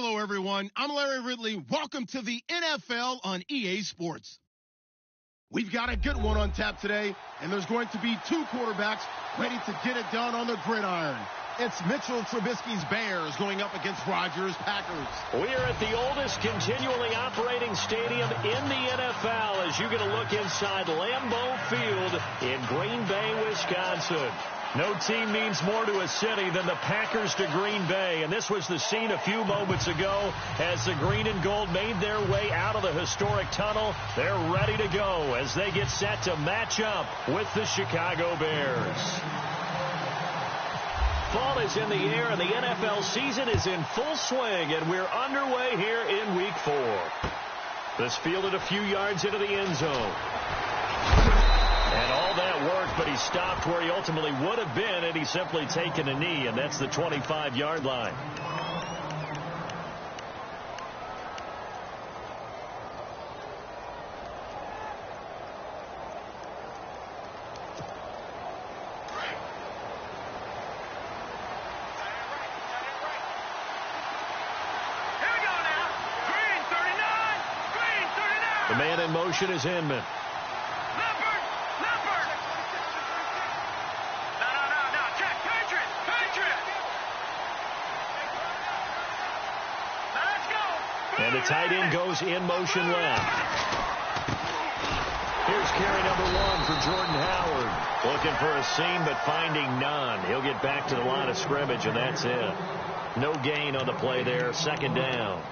Hello, everyone. I'm Larry Ridley. Welcome to the NFL on EA Sports. We've got a good one on tap today, and there's going to be two quarterbacks ready to get it done on the gridiron. It's Mitchell Trubisky's Bears going up against Rodgers' Packers. We are at the oldest continually operating stadium in the NFL as you get a look inside Lambeau Field in Green Bay, Wisconsin. No team means more to a city than the Packers to Green Bay, and this was the scene a few moments ago as the green and gold made their way out of the historic tunnel. They're ready to go as they get set to match up with the Chicago Bears. Fall is in the air, and the NFL season is in full swing, and we're underway here in Week 4. This fielded a few yards into the end zone. And all that worked, but he stopped where he ultimately would have been had he simply taken a knee, and that's the 25-yard line. The man in motion is Inman. And the tight end goes in motion left. Here's carry number 1 for Jordan Howard. Looking for a seam, but finding none. He'll get back to the line of scrimmage, and that's it. No gain on the play there. Second down.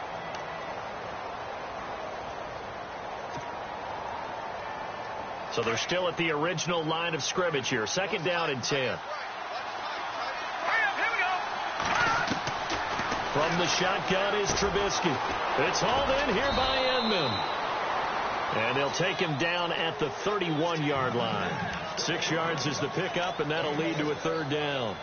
So they're still at the original line of scrimmage here. Second down and 10. From the shotgun is Trubisky. It's hauled in here by Inman. And they'll take him down at the 31-yard line. 6 yards is the pickup, and that'll lead to a third down.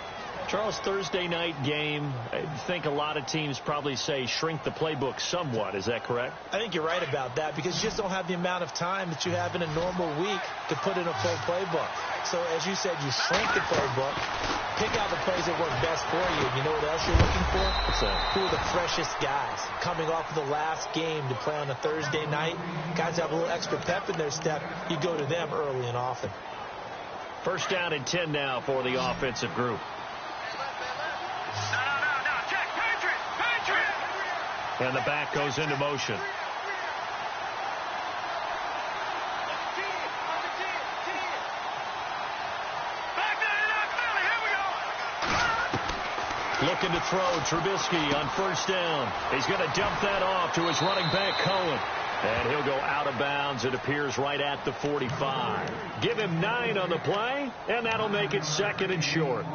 Charles, Thursday night game, I think a lot of teams probably say shrink the playbook somewhat. Is that correct? I think you're right about that because you just don't have the amount of time that you have in a normal week to put in a full playbook. So, as you said, you shrink the playbook, pick out the plays that work best for you. You know what else you're looking for? Who are the freshest guys coming off of the last game to play on a Thursday night? Guys have a little extra pep in their step. You go to them early and often. First down and 10 now for the offensive group. And the back goes into motion. Looking to throw, Trubisky on first down. He's going to dump that off to his running back, Cohen. And he'll go out of bounds. It appears right at the 45. Give him 9 on the play, and that'll make it second and short.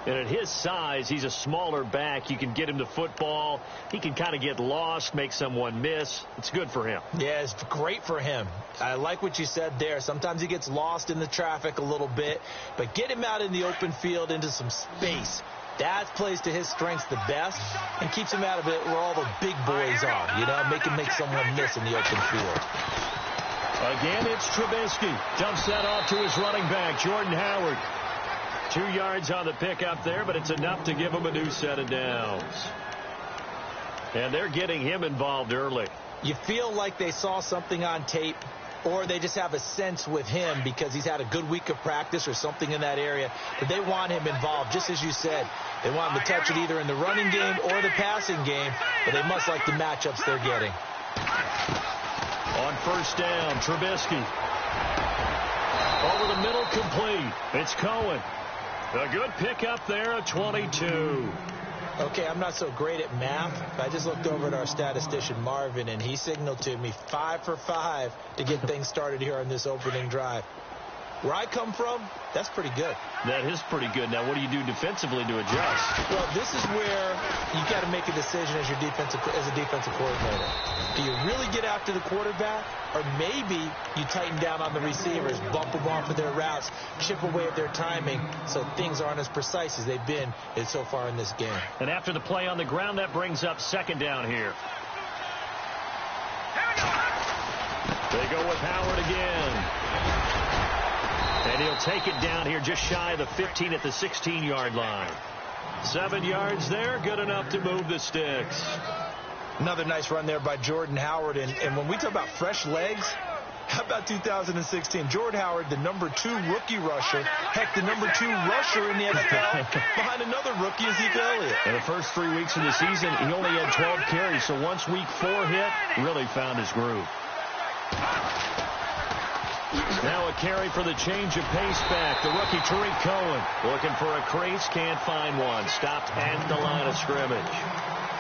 And at his size, he's a smaller back. You can get him to football. He can kind of get lost, make someone miss. It's good for him. Yeah, it's great for him. I like what you said there. Sometimes he gets lost in the traffic a little bit, but get him out in the open field into some space. That plays to his strengths the best and keeps him out of it where all the big boys are, you know, make him make someone miss in the open field. Again, it's Trubisky. Dumps that off to his running back, Jordan Howard. 2 yards on the pickup there, but it's enough to give him a new set of downs. And they're getting him involved early. You feel like they saw something on tape, or they just have a sense with him because he's had a good week of practice or something in that area, that they want him involved. Just as you said, they want him to touch it either in the running game or the passing game, but they must like the matchups they're getting. On first down, Trubisky. Over the middle, complete. It's Cohen. A good pickup there at 22. Okay, I'm not so great at math, but I just looked over at our statistician, Marvin, and he signaled to me 5 for 5 to get things started here on this opening drive. Where I come from, that's pretty good. That is pretty good. Now, what do you do defensively to adjust? Well, this is where you got to make a decision as a defensive coordinator. Do you really get after the quarterback, or maybe you tighten down on the receivers, bump them off of their routes, chip away at their timing, so things aren't as precise as they've been so far in this game. And after the play on the ground, that brings up second down here. They go with Howard again. And he'll take it down here just shy of the 15 at the 16-yard line. 7 yards there, good enough to move the sticks. Another nice run there by Jordan Howard. And when we talk about fresh legs, how about 2016? Jordan Howard, the #2 rookie rusher. Heck, the #2 rusher in the NFL behind another rookie, Ezekiel Elliott. In the first 3 weeks of the season, he only had 12 carries. So once week 4 hit, really found his groove. Now a carry for the change of pace back. The rookie Tariq Cohen looking for a crease, can't find one. Stopped at the line of scrimmage.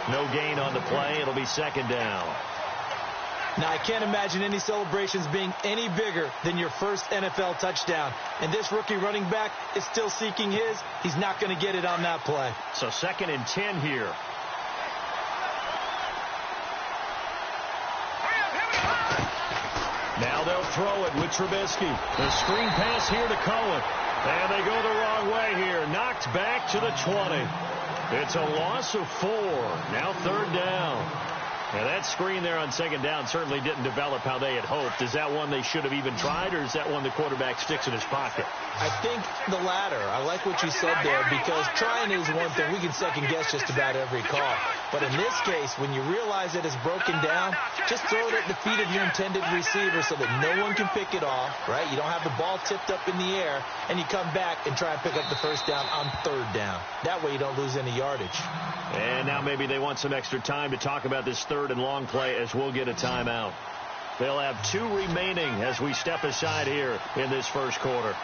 No gain on the play. It'll be 2nd down. Now, I can't imagine any celebrations being any bigger than your first NFL touchdown. And this rookie running back is still seeking his. He's not going to get it on that play. So 2nd and 10 here. Now they'll throw it with Trubisky. The screen pass here to Cohen. And they go the wrong way here. Knocked back to the 20. It's a loss of 4. Now 3rd down. Now that screen there on 2nd down certainly didn't develop how they had hoped. Is that one they should have even tried, or is that one the quarterback sticks in his pocket? I think the latter. I like what you said there, because trying is one thing. We can second guess just about every call. But in this case, when you realize that it's broken down, just throw it at the feet of your intended receiver so that no one can pick it off, right? You don't have the ball tipped up in the air, and you come back and try and pick up the 1st down on 3rd down. That way you don't lose any yardage. And now maybe they want some extra time to talk about this 3rd and long play, as we'll get a timeout. They'll have 2 remaining as we step aside here in this first quarter.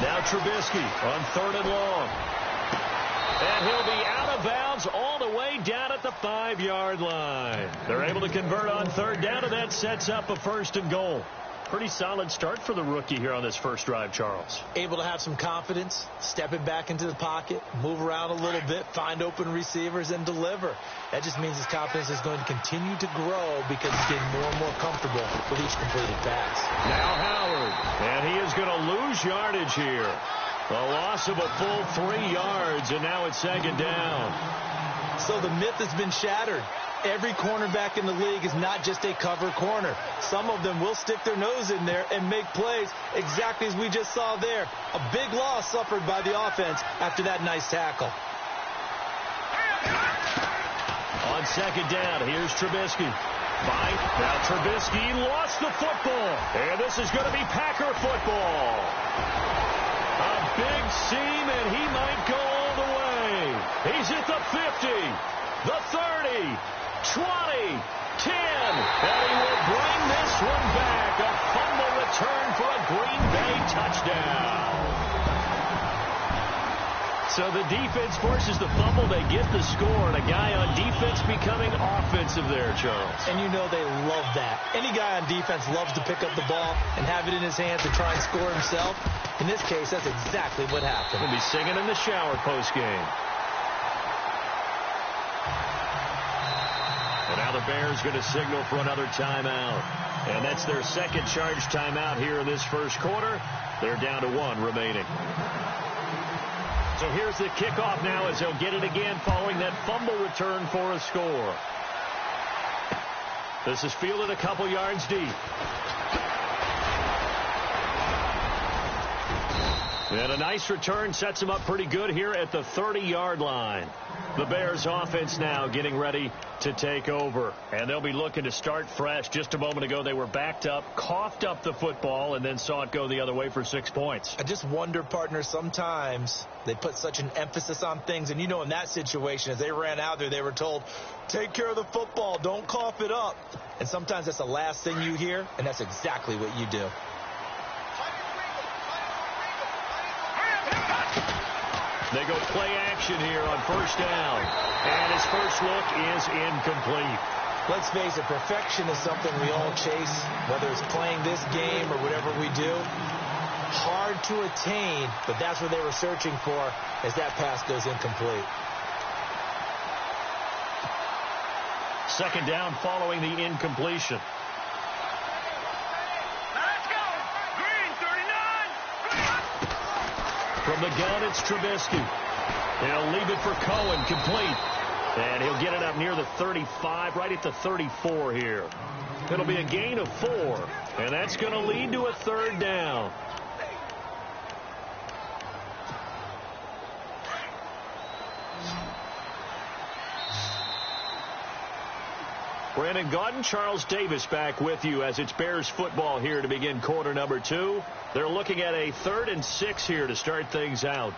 Now Trubisky on 3rd and long. And he'll be out of bounds all the way down at the 5-yard line. They're able to convert on 3rd down, and that sets up a 1st and goal. Pretty solid start for the rookie here on this first drive, Charles. Able to have some confidence, stepping back into the pocket, move around a little bit, find open receivers, and deliver. That just means his confidence is going to continue to grow because he's getting more and more comfortable with each completed pass. Now Howard, and he is going to lose yardage here. A loss of a full 3 yards, and now it's 2nd down. So the myth has been shattered. Every cornerback in the league is not just a cover corner. Some of them will stick their nose in there and make plays exactly as we just saw there. A big loss suffered by the offense after that nice tackle. On 2nd down, here's Trubisky. Now Trubisky lost the football. And this is going to be Packer football. A big seam, and he might go all the way. He's at the 50, the 30, 20, 10, and he will bring this one back. A fumble return for a Green Bay touchdown. So the defense forces the fumble. They get the score, and a guy on defense becoming offensive there, Charles. And you know they love that. Any guy on defense loves to pick up the ball and have it in his hands to try and score himself. In this case, that's exactly what happened. He'll be singing in the shower post-game. And now the Bears going to signal for another timeout. And that's their 2nd charge timeout here in this first quarter. They're down to 1 remaining. So here's the kickoff now as they'll get it again following that fumble return for a score. This is fielded a couple yards deep. And a nice return sets him up pretty good here at the 30-yard line. The Bears offense now getting ready to take over. And they'll be looking to start fresh. Just a moment ago, they were backed up, coughed up the football, and then saw it go the other way for 6 points. I just wonder, partner, sometimes they put such an emphasis on things. And, you know, in that situation, as they ran out there, they were told, take care of the football, don't cough it up. And sometimes that's the last thing you hear, and that's exactly what you do. They go play action here on 1st down. And his first look is incomplete. Let's face it, perfection is something we all chase, whether it's playing this game or whatever we do. Hard to attain, but that's what they were searching for as that pass goes incomplete. 2nd down following the incompletion. From the gun, it's Trubisky. He'll leave it for Cohen, complete. And he'll get it up near the 35, right at the 34 here. It'll be a gain of 4, and that's going to lead to a third down. Brandon Gaudin, Charles Davis back with you as it's Bears football here to begin quarter number 2. They're looking at a 3rd and 6 here to start things out.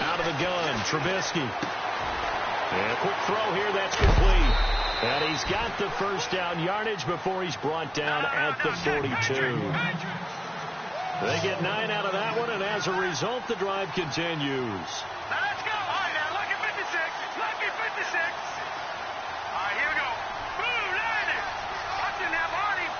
Out of the gun, Trubisky. And a quick throw here, that's complete. And he's got the first down yardage before he's brought down at the 42. They get 9 out of that one, and as a result, the drive continues. Now let's go. All right, now, lucky 56. Lucky 56. All right, here we go. Boom, landed. Watching that, Barney.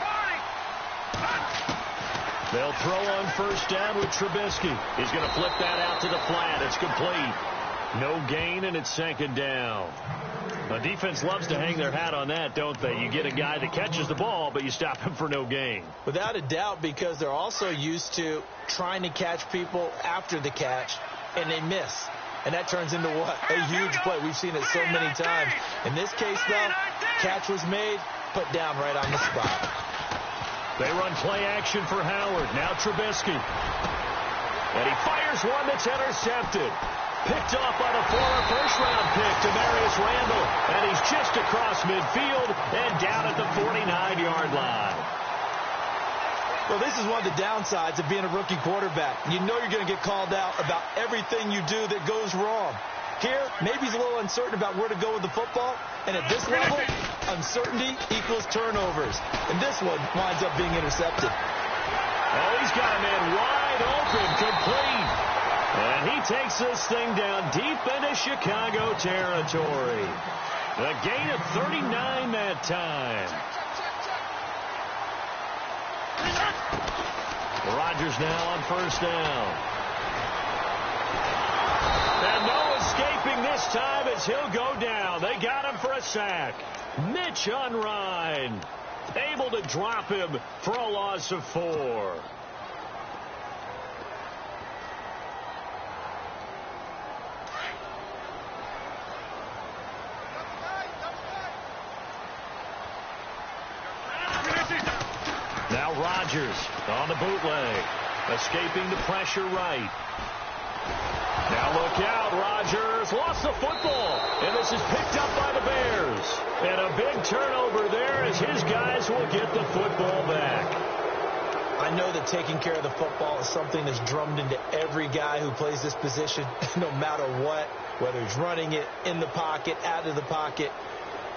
They'll throw on first down with Trubisky. He's going to flip that out to the flat. It's complete. No gain, and it's 2nd down. The defense loves to hang their hat on that, don't they? You get a guy that catches the ball, but you stop him for no gain. Without a doubt, because they're also used to trying to catch people after the catch, and they miss. And that turns into what? A huge play. We've seen it so many times. In this case, though, catch was made, put down right on the spot. They run play action for Howard. Now Trubisky. And he fires one that's intercepted. Picked off by the former first-round pick, Demarius Randall. And he's just across midfield and down at the 49-yard line. Well, this is one of the downsides of being a rookie quarterback. You know you're going to get called out about everything you do that goes wrong. Here, maybe he's a little uncertain about where to go with the football. And at this level, uncertainty equals turnovers. And this one winds up being intercepted. Oh, he's got a man wide open, complete. And he takes this thing down deep into Chicago territory. A gain of 39 that time. Rodgers now on first down. And no escaping this time as he'll go down. They got him for a sack. Mitch Unrein able to drop him for a loss of 4. Now Rodgers on the bootleg, escaping the pressure right. Now look out, Rodgers lost the football, and this is picked up by the Bears. And a big turnover there as his guys will get the football back. I know that taking care of the football is something that's drummed into every guy who plays this position, no matter what, whether he's running it, in the pocket, out of the pocket.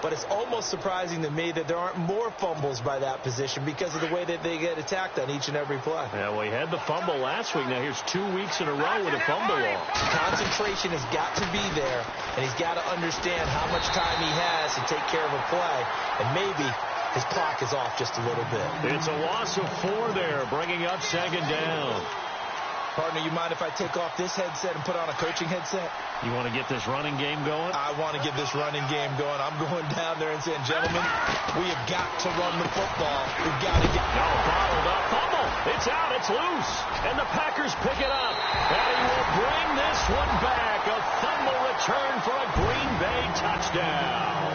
But it's almost surprising to me that there aren't more fumbles by that position because of the way that they get attacked on each and every play. Yeah, we had the fumble last week. Now here's 2 weeks in a row with a fumble loss. Concentration has got to be there, and he's got to understand how much time he has to take care of a play. And maybe his clock is off just a little bit. It's a loss of 4 there, bringing up 2nd down. Partner, you mind if I take off this headset and put on a coaching headset? You want to get this running game going? I want to get this running game going. I'm going down there and saying, gentlemen, we have got to run the football. We've got to get... No, bottled up. Fumble. It's out. It's loose. And the Packers pick it up. And he will bring this one back. A fumble return for a Green Bay touchdown.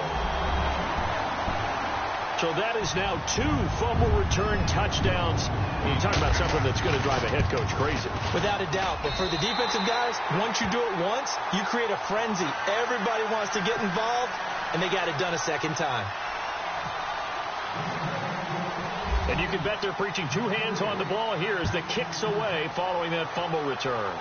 So that is now 2 fumble return touchdowns. You talk about something that's going to drive a head coach crazy. Without a doubt. But for the defensive guys, once you do it once, you create a frenzy. Everybody wants to get involved, and they got it done a second time. And you can bet they're preaching 2 hands on the ball here as the kicks away following that fumble return.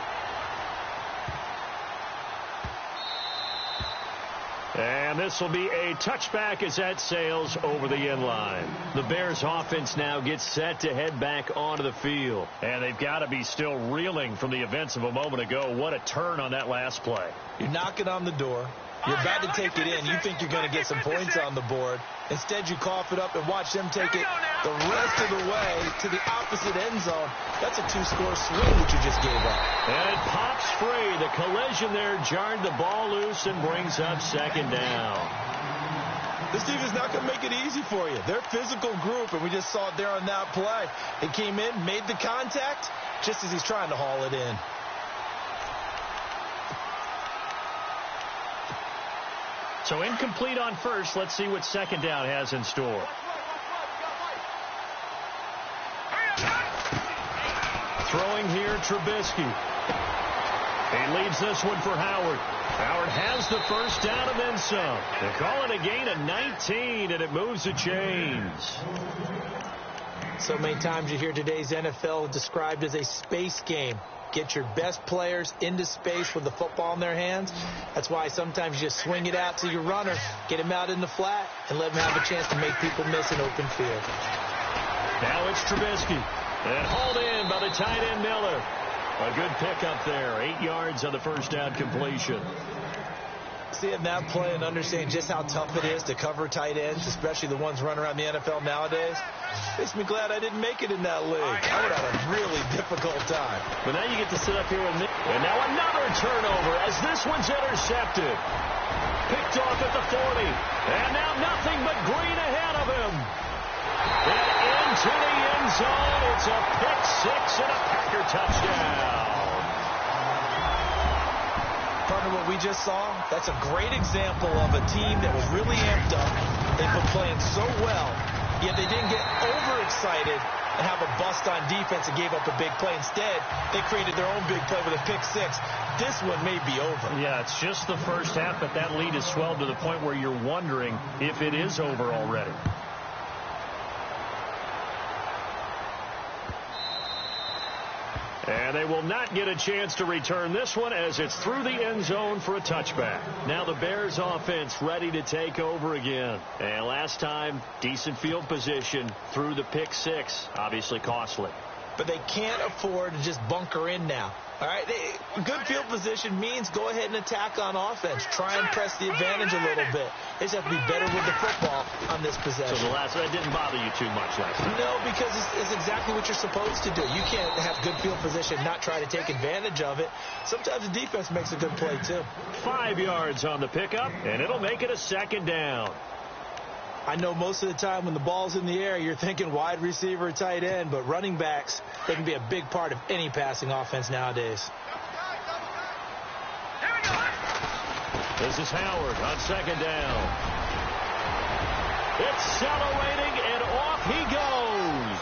And this will be a touchback as that sails over the end line. The Bears offense now gets set to head back onto the field. And they've got to be still reeling from the events of a moment ago. What a turn on that last play. You're knocking on the door. You're about to take it in. You think you're going to get some points on the board. Instead, you cough it up and watch them take it the rest of the way to the opposite end zone. That's a 2-score swing that you just gave up. And it pops free. The collision there jarred the ball loose and brings up second down. This team is not going to make it easy for you. They're a physical group, and we just saw it there on that play. They came in, made the contact, just as he's trying to haul it in. So incomplete on first. Let's see what second down has in store. Throwing here, Trubisky. He leads this one for Howard. Howard has the first down and then some. They call it a gain of 19, and it moves the chains. So many times you hear today's NFL described as a space game. Get your best players into space with the football in their hands. That's why sometimes you just swing it out to your runner, get him out in the flat, and let him have a chance to make people miss an open field. Now it's Trubisky. And hauled in by the tight end Miller. A good pickup there. 8 yards on the first down completion. Seeing that play and understanding just how tough it is to cover tight ends, especially the ones running around the NFL nowadays, makes me glad I didn't make it in that league. I would have had a really difficult time. But now you get to sit up here with me. And now another turnover as this one's intercepted. Picked off at the 40. And now nothing but green ahead of him. And into the end zone. It's a pick six and a Packer touchdown. Partner, what we just saw, that's a great example of a team that was really amped up. They've been playing so well, yet they didn't get overexcited and have a bust on defense and gave up a big play. Instead, they created their own big play with a pick six. This one may be over. Yeah, it's just the first half, but that lead has swelled to the point where you're wondering if it is over already. And they will not get a chance to return this one as it's through the end zone for a touchback. Now the Bears offense ready to take over again. And last time, decent field position through the pick six. Obviously costly. But they can't afford to just bunker in now. All right, good field position means go ahead and attack on offense. Try and press the advantage a little bit. They just have to be better with the football on this possession. So that didn't bother you too much last time? No, because it's exactly what you're supposed to do. You can't have good field position, not try to take advantage of it. Sometimes the defense makes a good play, too. 5 yards on the pickup, and it'll make it a second down. I know most of the time when the ball's in the air, you're thinking wide receiver, tight end, but running backs, they can be a big part of any passing offense nowadays. This is Howard on second down. Accelerating, and off he goes.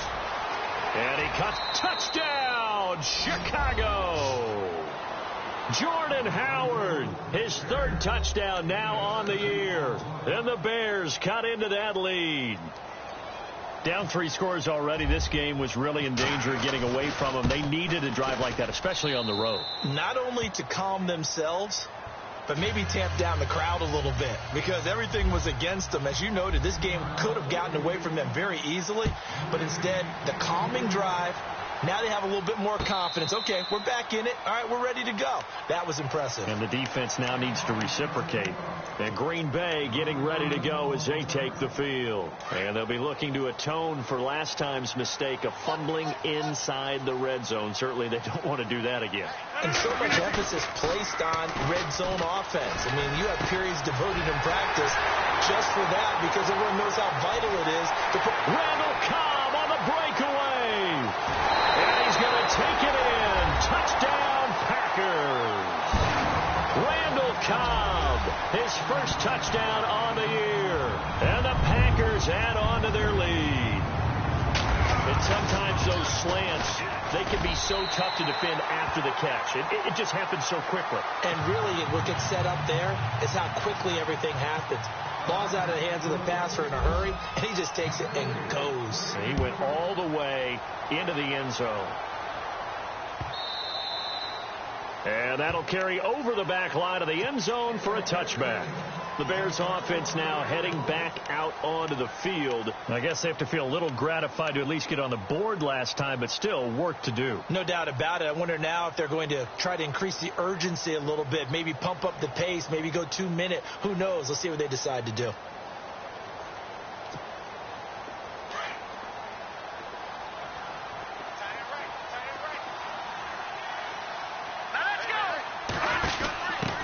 And he cuts. Touchdown, Chicago. Jordan Howard, his third touchdown now on the year. And the Bears cut into that lead. Down 3 scores already. This game was really in danger of getting away from them. They needed a drive like that, especially on the road. Not only to calm themselves, but maybe tamp down the crowd a little bit because everything was against them. As you noted, this game could have gotten away from them very easily, but instead, the calming drive. Now they have a little bit more confidence. Okay, we're back in it. All right, we're ready to go. That was impressive. And the defense now needs to reciprocate. And Green Bay getting ready to go as they take the field. And they'll be looking to atone for last time's mistake of fumbling inside the red zone. Certainly they don't want to do that again. And so much emphasis placed on red zone offense. I mean, you have periods devoted in practice just for that because everyone knows how vital it is to put Randall Cobb on the breakaway. And he's going to take it in. Touchdown, Packers. Randall Cobb, his first touchdown on the year. And the Packers add on to their lead. And sometimes those slants, they can be so tough to defend after the catch. It just happens so quickly. And really, what gets set up there is how quickly everything happens. Ball's out of the hands of the passer in a hurry, and he just takes it and goes. And he went all the way into the end zone. And that'll carry over the back line of the end zone for a touchback. The Bears offense now heading back out onto the field. I guess they have to feel a little gratified to at least get on the board last time, but still work to do. No doubt about it. I wonder now if they're going to try to increase the urgency a little bit, maybe pump up the pace, maybe go 2 minute. Who knows? Let's see what they decide to do.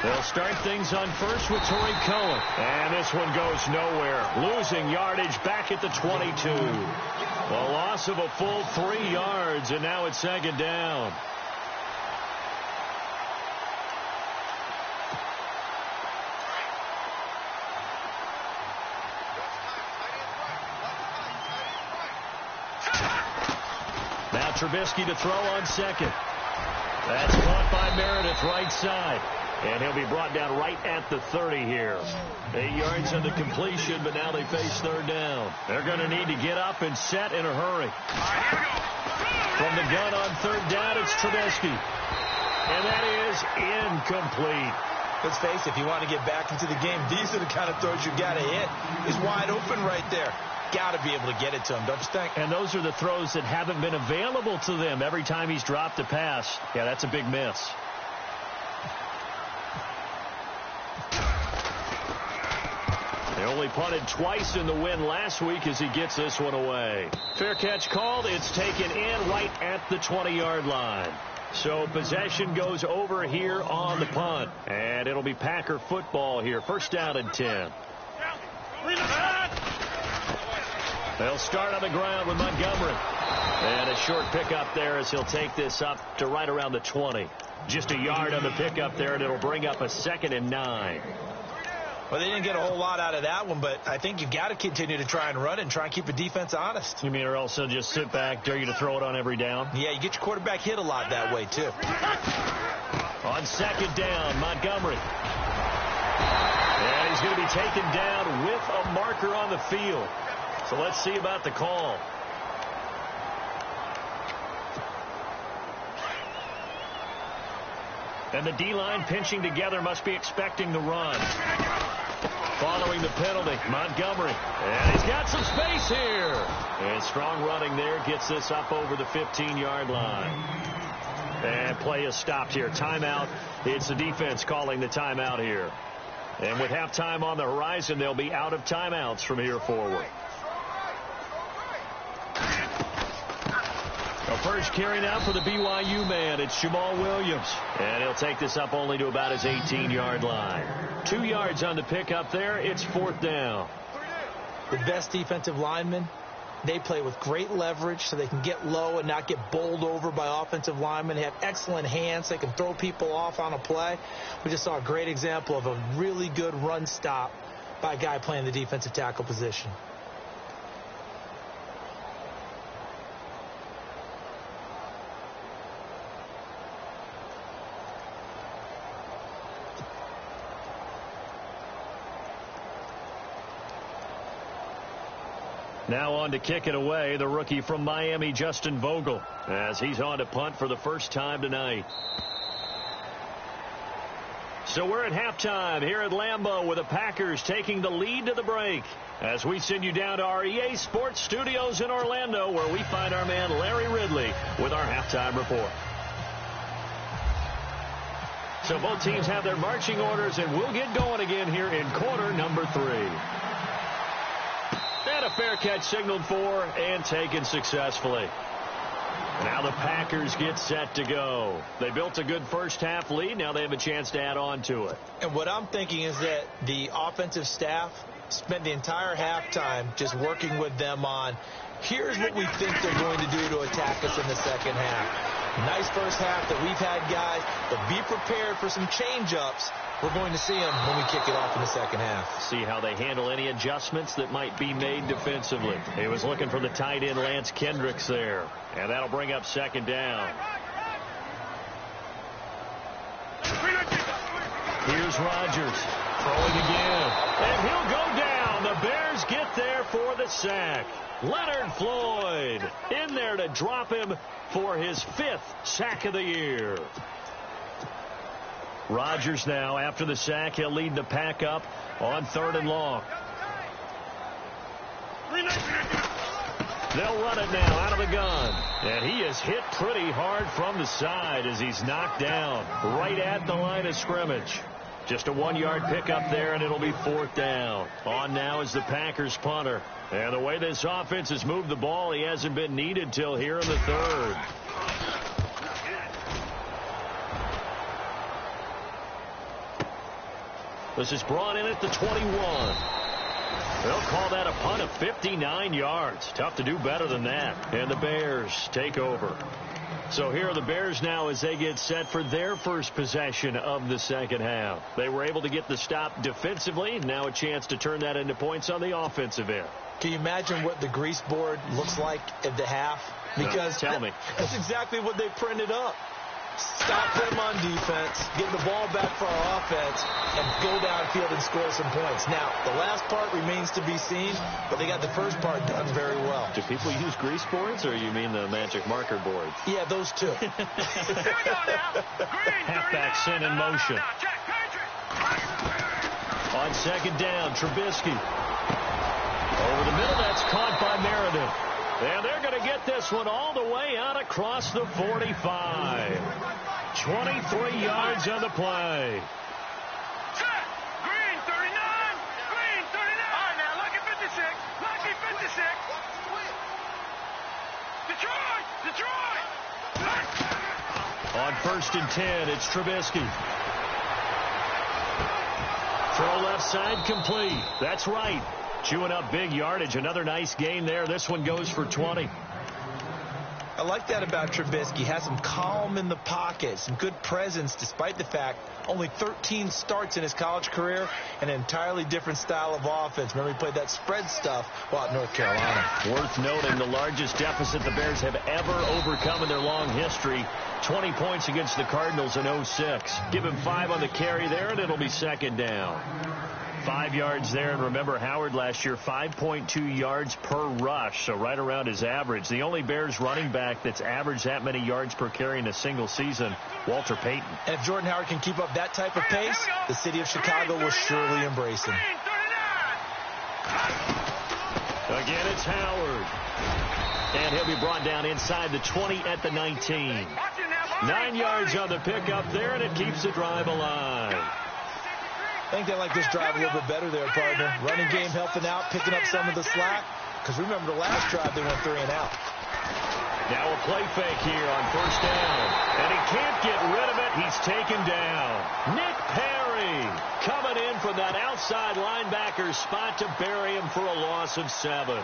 They'll start things on first with Torrey Cohen. And this one goes nowhere. Losing yardage back at the 22. A loss of a full 3 yards, and now it's second down. Now Trubisky to throw on second. That's caught by Meredith right side. And he'll be brought down right at the 30 here. 8 yards on the completion, but now they face third down. They're going to need to get up and set in a hurry. From the gun on third down, it's Trubisky. And that is incomplete. Let's face it, if you want to get back into the game, these are the kind of throws you got to hit. He's wide open right there. Got to be able to get it to him, don't you think? And those are the throws that haven't been available to them every time he's dropped a pass. Yeah, that's a big miss. They only punted twice in the win last week as he gets this one away. Fair catch called. It's taken in right at the 20-yard line. So possession goes over here on the punt. And it'll be Packer football here. First down and 10. They'll start on the ground with Montgomery. And a short pickup there as he'll take this up to right around the 20. Just a yard on the pickup there, and it'll bring up a 2nd and 9. Well, they didn't get a whole lot out of that one, but I think you've got to continue to try and run and try and keep the defense honest. You mean or else they'll just sit back, dare you to throw it on every down? Yeah, you get your quarterback hit a lot that way, too. On second down, Montgomery. And he's going to be taken down with a marker on the field. So let's see about the call. And the D-line pinching together must be expecting the run. Following the penalty, Montgomery. And he's got some space here. And strong running there gets this up over the 15-yard line. And play is stopped here. Timeout. It's the defense calling the timeout here. And with halftime on the horizon, they'll be out of timeouts from here forward. The first carry now for the BYU man. It's Jamal Williams. And he'll take this up only to about his 18-yard line. 2 yards on the pickup there. It's fourth down. The best defensive linemen, they play with great leverage so they can get low and not get bowled over by offensive linemen. They have excellent hands. They can throw people off on a play. We just saw a great example of a really good run stop by a guy playing the defensive tackle position. Now on to kick it away, the rookie from Miami, Justin Vogel, as he's on to punt for the first time tonight. So we're at halftime here at Lambeau with the Packers taking the lead to the break. As we send you down to our EA Sports Studios in Orlando, where we find our man Larry Ridley with our halftime report. So both teams have their marching orders, and we'll get going again here in quarter number 3. And a fair catch signaled for and taken successfully. Now the Packers get set to go. They built a good first half lead. Now they have a chance to add on to it. And what I'm thinking is that the offensive staff spent the entire halftime just working with them on, here's what we think they're going to do to attack us in the second half. Nice first half that we've had, guys, but be prepared for some change-ups. We're going to see them when we kick it off in the second half. See how they handle any adjustments that might be made defensively. He was looking for the tight end Lance Kendricks there. And that'll bring up second down. Here's Rodgers throwing again. And he'll go down. The Bears get there for the sack. Leonard Floyd in there to drop him for his 5th sack of the year. Rodgers now, after the sack, he'll lead the pack up on 3rd and long. They'll run it now out of the gun. And he is hit pretty hard from the side as he's knocked down right at the line of scrimmage. Just a 1-yard pickup there, and it'll be 4th down. On now is the Packers punter. And the way this offense has moved the ball, he hasn't been needed till here in the 3rd. This is brought in at the 21. They'll call that a punt of 59 yards. Tough to do better than that. And the Bears take over. So here are the Bears now as they get set for their first possession of the second half. They were able to get the stop defensively. Now a chance to turn that into points on the offensive end. Can you imagine what the grease board looks like at the half? Because tell me. That's exactly what they printed up. Stop them on defense, get the ball back for our offense, and go downfield and score some points. Now, the last part remains to be seen, but they got the first part done very well. Do people use grease boards, or you mean the magic marker boards? Yeah, those two. Halfback sent in motion. On second down, Trubisky. Over the middle, that's caught by Meredith. And they're going to get this one all the way out across the 45. 23 yards on the play. Set. Green 39. Green 39. All right, now, lucky 56. Lucky 56. Detroit. On first and 10, it's Trubisky. Throw left side complete. That's right. Chewing up big yardage. Another nice gain there. This one goes for 20. I like that about Trubisky. Has some calm in the pocket, some good presence, despite the fact only 13 starts in his college career, and an entirely different style of offense. Remember, he played that spread stuff while at North Carolina. Worth noting, the largest deficit the Bears have ever overcome in their long history, 20 points against the Cardinals in 06. Give him 5 on the carry there, and it'll be second down. 5 yards there, and remember Howard last year, 5.2 yards per rush, so right around his average. The only Bears running back that's averaged that many yards per carry in a single season, Walter Payton. And if Jordan Howard can keep up that type of pace, the city of Chicago will surely embrace him. Again, it's Howard. And he'll be brought down inside the 20 at the 19. 9 yards on the pickup there, and it keeps the drive alive. I think they like this drive a little bit better there, partner. Running game helping out, picking up some of the slack. Because remember, the last drive they went 3 and out. Now a play fake here on first down. And he can't get rid of it. He's taken down. Nick Perry coming in from that outside linebacker spot to bury him for a loss of 7.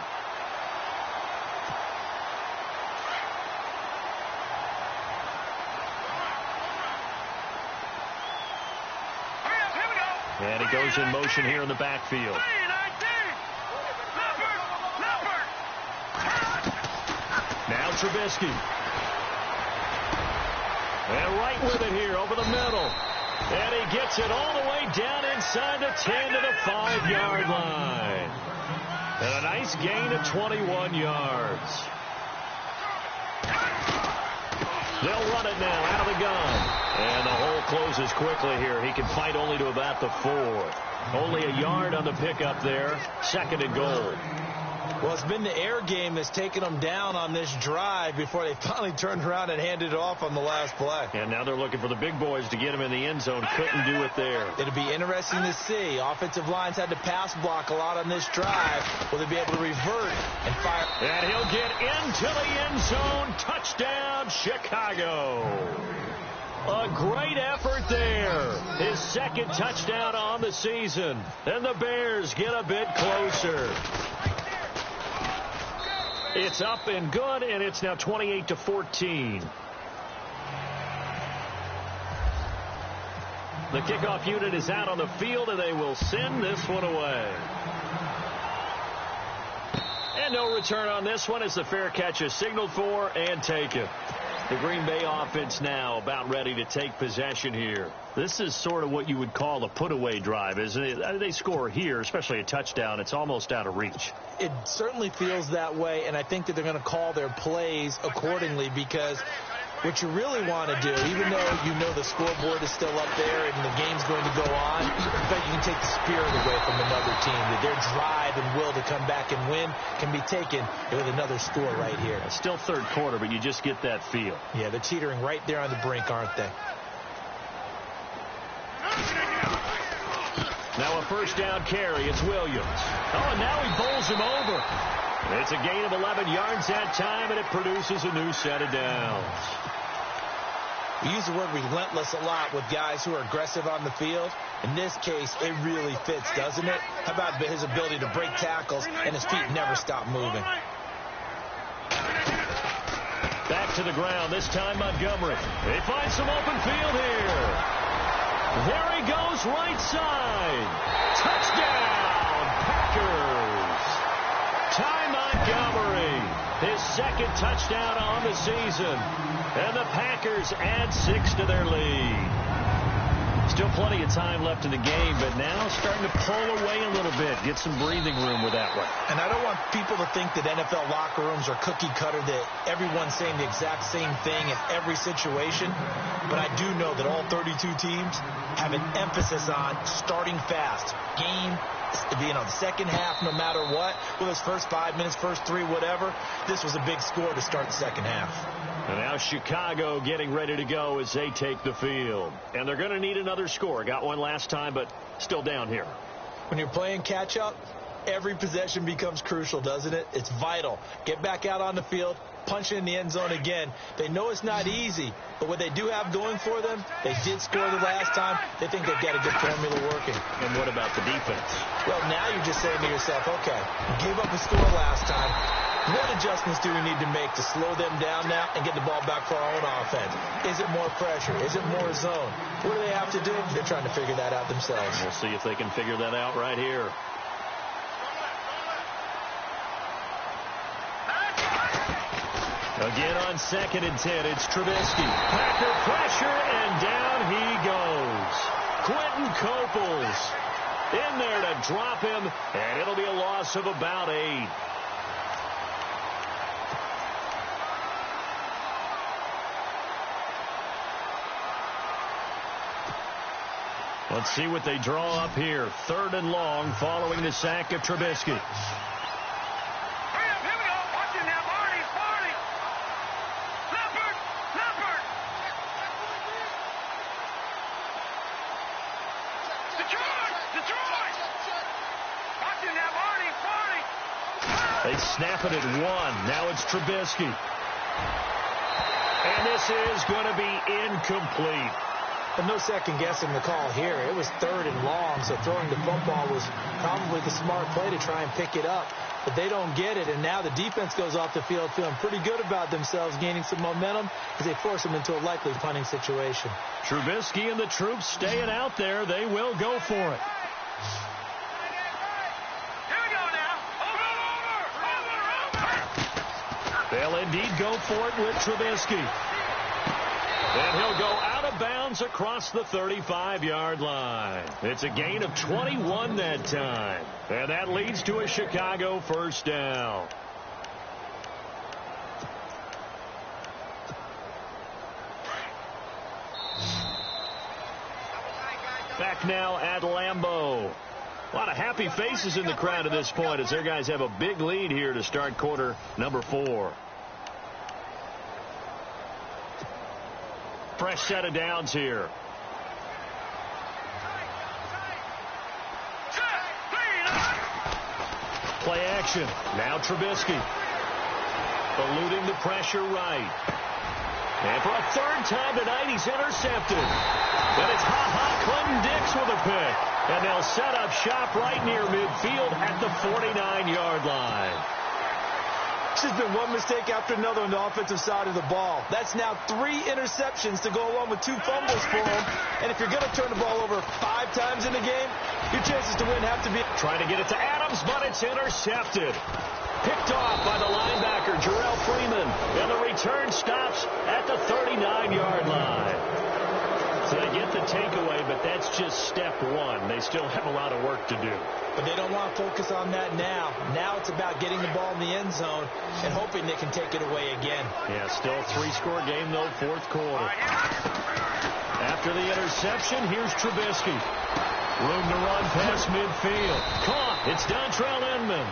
And he goes in motion here in the backfield. Now Trubisky. And right with it here over the middle. And he gets it all the way down inside the 10 to the 5-yard line. And a nice gain of 21 yards. They'll run it now out of the gun. And the hole closes quickly here. He can fight only to about the 4. Only a yard on the pickup there. Second and goal. Well, it's been the air game that's taken them down on this drive before they finally turned around and handed it off on the last play. And now they're looking for the big boys to get him in the end zone. Couldn't do it there. It'll be interesting to see. Offensive lines had to pass block a lot on this drive. Will they be able to revert and fire? And he'll get into the end zone. Touchdown, Chicago. A great effort there. His second touchdown on the season. And the Bears get a bit closer. It's up and good, and it's now 28-14. The kickoff unit is out on the field, and they will send this one away. And no return on this one as the fair catch is signaled for and taken. The Green Bay offense now about ready to take possession here. This is sort of what you would call a put-away drive, isn't it? They score here, especially a touchdown. It's almost out of reach. It certainly feels that way, and I think that they're going to call their plays accordingly because what you really want to do, even though you know the scoreboard is still up there and the game's going to go on, in fact, you can take the spirit away from another team. That their drive and will to come back and win can be taken with another score right here. It's still third quarter, but you just get that feel. Yeah, they're teetering right there on the brink, aren't they? Now a first down carry. It's Williams. Oh, and now he bowls him over. It's a gain of 11 yards that time, and it produces a new set of downs. We use the word relentless a lot with guys who are aggressive on the field. In this case, it really fits, doesn't it? How about his ability to break tackles and his feet never stop moving? Back to the ground, this time Montgomery. They find some open field here. There he goes, right side. Touchdown, Packers. Ty Montgomery, his second touchdown on the season. And the Packers add 6 to their lead. Still plenty of time left in the game, but now starting to pull away a little bit. Get some breathing room with that one. And I don't want people to think that NFL locker rooms are cookie cutter, that everyone's saying the exact same thing in every situation. But I do know that all 32 teams have an emphasis on starting fast. The second half, no matter what, whether it's first 5 minutes, first 3, whatever, this was a big score to start the second half. And now Chicago getting ready to go as they take the field. And they're going to need another score. Got one last time, but still down here. When you're playing catch-up, every possession becomes crucial, doesn't it? It's vital. Get back out on the field, punch it in the end zone again. They know it's not easy, but what they do have going for them, they did score the last time. They think they've got a good formula working. And what about the defense? Well, now you're just saying to yourself, okay, we gave up a score last time. What adjustments do we need to make to slow them down now and get the ball back for our own offense? Is it more pressure? Is it more zone? What do they have to do? They're trying to figure that out themselves. We'll see if they can figure that out right here. Again on 2nd and 10, it's Trubisky. Packer pressure, and down he goes. Quentin Coples in there to drop him, and it'll be a loss of about 8. Let's see what they draw up here. 3rd and long following the sack of Trubisky. They snap it at 1. Now it's Trubisky. And this is going to be incomplete. But no second guessing the call here. It was 3rd and long, so throwing the football was probably the smart play to try and pick it up. But they don't get it, and now the defense goes off the field feeling pretty good about themselves, gaining some momentum as they force them into a likely punting situation. Trubisky and the troops staying out there. They will go for it. They'll indeed go for it with Trubisky. And he'll go out of bounds across the 35-yard line. It's a gain of 21 that time. And that leads to a Chicago first down. Back now at Lambeau. A lot of happy faces in the crowd at this point as their guys have a big lead here to start quarter number 4. Fresh set of downs here. Play action. Now Trubisky. Eluding the pressure right. And for a 3rd time tonight, he's intercepted. But it's Clinton Dix with a pick. And they'll set up shop right near midfield at the 49-yard line. There's been one mistake after another on the offensive side of the ball. That's now 3 interceptions to go along with 2 fumbles for him. And if you're going to turn the ball over 5 times in the game, your chances to win have to be... Trying to get it to Adams, but it's intercepted. Picked off by the linebacker, Jarrell Freeman. And the return stops at the 39-yard line. So they get the takeaway, but that's just step 1. They still have a lot of work to do. But they don't want to focus on that now. Now it's about getting the ball in the end zone and hoping they can take it away again. Yeah, still a 3-score game, though, 4th quarter. After the interception, here's Trubisky. Room to run past midfield. Caught. It's Dontrell Inman.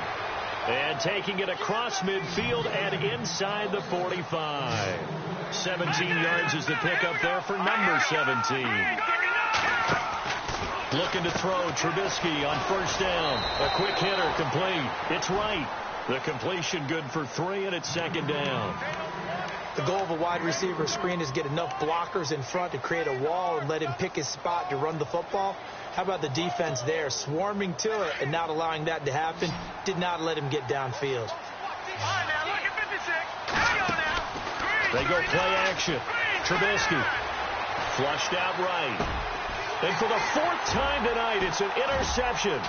And taking it across midfield and inside the 45. 17 yards is the pickup there for number 17. Looking to throw, Trubisky on 1st down. A quick hitter, complete. It's right. The completion good for 3, and it's 2nd down. The goal of a wide receiver screen is get enough blockers in front to create a wall and let him pick his spot to run the football. How about the defense there, swarming to it and not allowing that to happen? Did not let him get downfield. They go play action. Trubisky flushed out right. And for the 4th time tonight, it's an interception.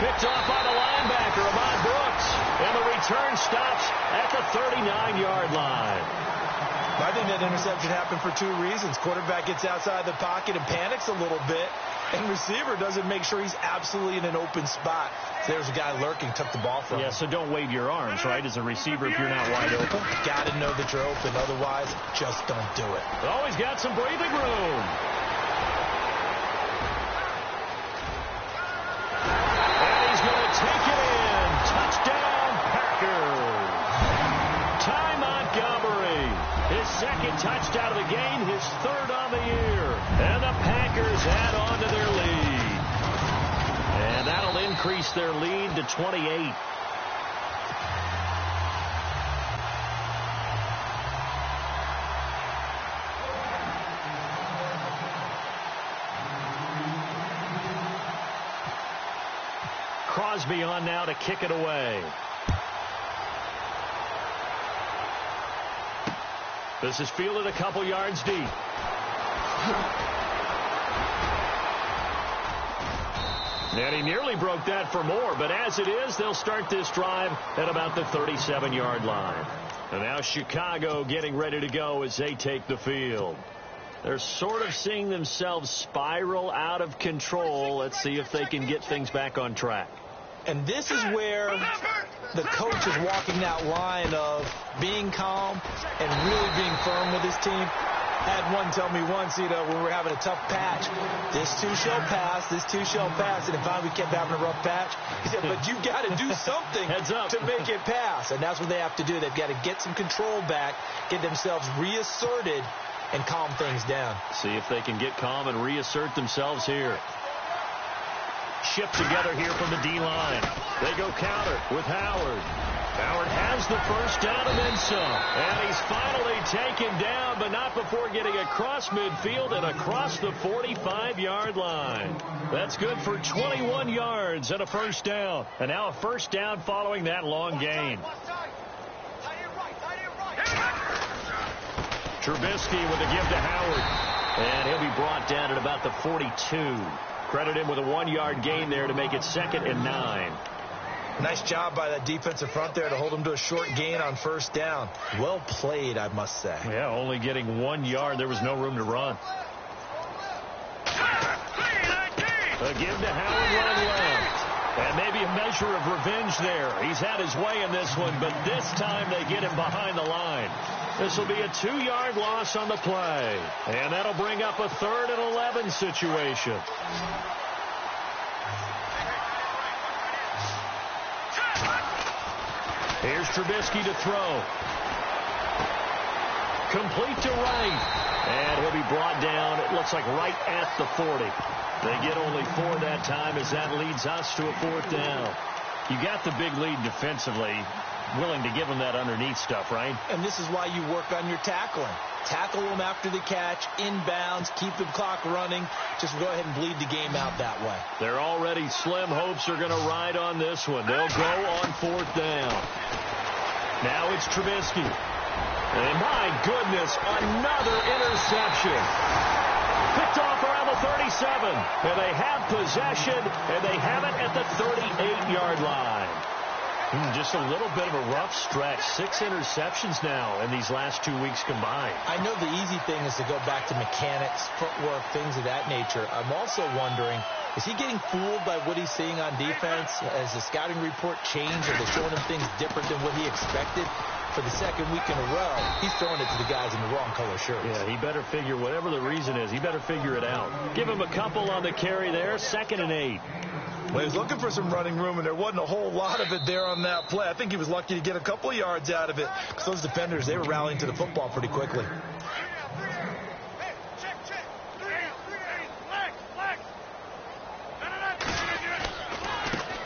Picked off by the linebacker, Ahmad Brooks. And the return stops at the 39-yard line. I think that interception happened for 2 reasons. Quarterback gets outside the pocket and panics a little bit. And receiver doesn't make sure he's absolutely in an open spot. So there's a guy lurking, took the ball from him. Yeah, so don't wave your arms, right, as a receiver if you're not wide open. Got to know that you're open. Otherwise, just don't do it. Always got some breathing room. And he's going to take it in. Touchdown, Packers. Ty Montgomery. His 2nd touchdown of the game, his 3rd on the year. And the Packers add on to their lead. And that'll increase their lead to 28. Crosby on now to kick it away. This is fielded a couple yards deep. And he nearly broke that for more, but as it is, they'll start this drive at about the 37-yard line. And now Chicago getting ready to go as they take the field. They're sort of seeing themselves spiral out of control. Let's see if they can get things back on track. And this is where the coach is walking that line of being calm and really being firm with his team. Had one tell me once, when we were having a tough patch, this too shall pass, this too shall pass. And finally we kept having a rough patch. He said, but you got to do something to make it pass. And that's what they have to do. They've got to get some control back, get themselves reasserted, and calm things down. See if they can get calm and reassert themselves here. Shipped together here from the D-line. They go counter with Howard. Howard has the first down and then some. And he's finally taken down, but not before getting across midfield and across the 45-yard line. That's good for 21 yards and a first down. And now a first down following that long gain. Trubisky with a give to Howard. And he'll be brought down at about the 42. Credit him with a 1-yard gain there to make it 2nd and 9. Nice job by that defensive front there to hold him to a short gain on first down. Well played, I must say. Yeah, only getting 1 yard. There was no room to run. A give to Howard running left. And maybe a measure of revenge there. He's had his way in this one, but this time they get him behind the line. This will be a 2-yard loss on the play. And that'll bring up a 3rd and 11 situation. Here's Trubisky to throw. Complete to right. And he'll be brought down, it looks like right at the 40. They get only 4 that time as that leads us to a 4th down. You got the big lead defensively, willing to give them that underneath stuff, right? And this is why you work on your tackling. Tackle them after the catch, inbounds, keep the clock running. Just go ahead and bleed the game out that way. They're already slim hopes are going to ride on this one. They'll go on 4th down. Now it's Trubisky. And my goodness, another interception. Picked off around the 37. And they have possession, and they have it at the 38-yard line. Just a little bit of a rough stretch. 6 interceptions now in these last 2 weeks combined. I know the easy thing is to go back to mechanics, footwork, things of that nature. I'm also wondering, is he getting fooled by what he's seeing on defense? Has the scouting report changed? Are they showing him things different than what he expected? For the 2nd week in a row, he's throwing it to the guys in the wrong color shirts. Yeah, he better figure, whatever the reason is, he better figure it out. Give him a couple on the carry there, 2nd and 8. Well, he was looking for some running room, and there wasn't a whole lot of it there on that play. I think he was lucky to get a couple of yards out of it, because those defenders, they were rallying to the football pretty quickly.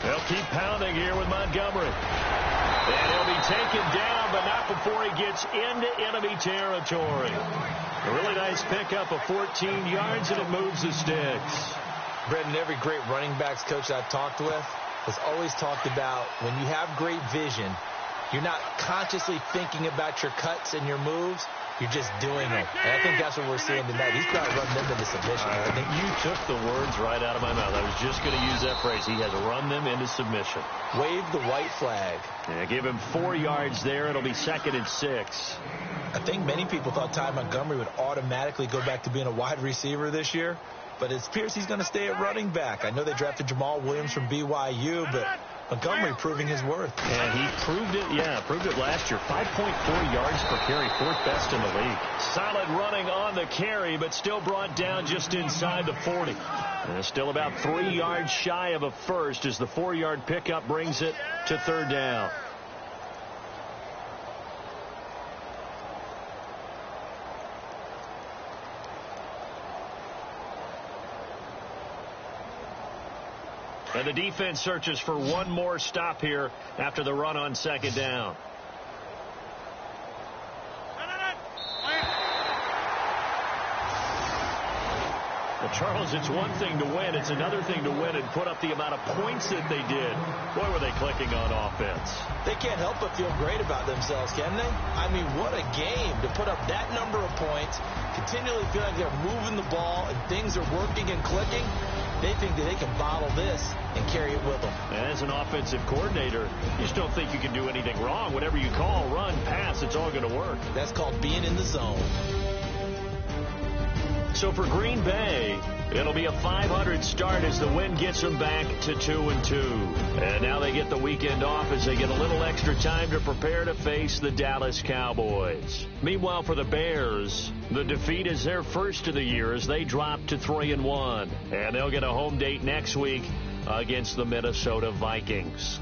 They'll keep pounding here with Montgomery. And he'll be taken down, but not before he gets into enemy territory. A really nice pickup of 14 yards, and it moves the sticks. Brendan, every great running backs coach I've talked with has always talked about when you have great vision, you're not consciously thinking about your cuts and your moves. You're just doing them. And I think that's what we're seeing tonight. He's probably run them into submission. I think you took the words right out of my mouth. I was just going to use that phrase. He has run them into submission. Wave the white flag. Yeah, give him 4 yards there. It'll be 2nd and 6. I think many people thought Ty Montgomery would automatically go back to being a wide receiver this year. But it appears he's going to stay at running back. I know they drafted Jamal Williams from BYU, but Montgomery proving his worth. And he proved it last year. 5.4 yards per carry, 4th best in the league. Solid running on the carry, but still brought down just inside the 40. And still about 3 yards shy of a first as the 4-yard pickup brings it to 3rd down. And the defense searches for one more stop here after the run on 2nd down. Well, Charles, it's one thing to win. It's another thing to win and put up the amount of points that they did. Boy, were they clicking on offense. They can't help but feel great about themselves, can they? I mean, what a game to put up that number of points, continually feel like they're moving the ball and things are working and clicking. They think that they can bottle this and carry it with them. As an offensive coordinator, you just don't think you can do anything wrong. Whatever you call, run, pass, it's all going to work. That's called being in the zone. So for Green Bay, it'll be a .500 start as the win gets them back to 2-2. And now they get the weekend off as they get a little extra time to prepare to face the Dallas Cowboys. Meanwhile, for the Bears, the defeat is their first of the year as they drop to 3-1. And they'll get a home date next week against the Minnesota Vikings.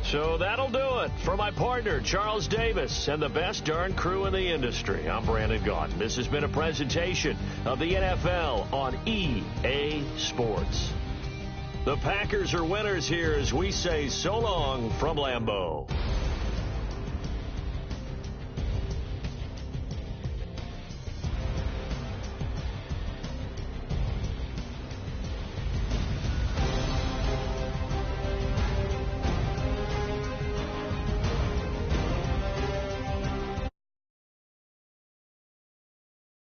So that'll do it. For my partner, Charles Davis, and the best darn crew in the industry, I'm Brandon Gaudin. This has been a presentation of the NFL on EA Sports. The Packers are winners here as we say so long from Lambeau.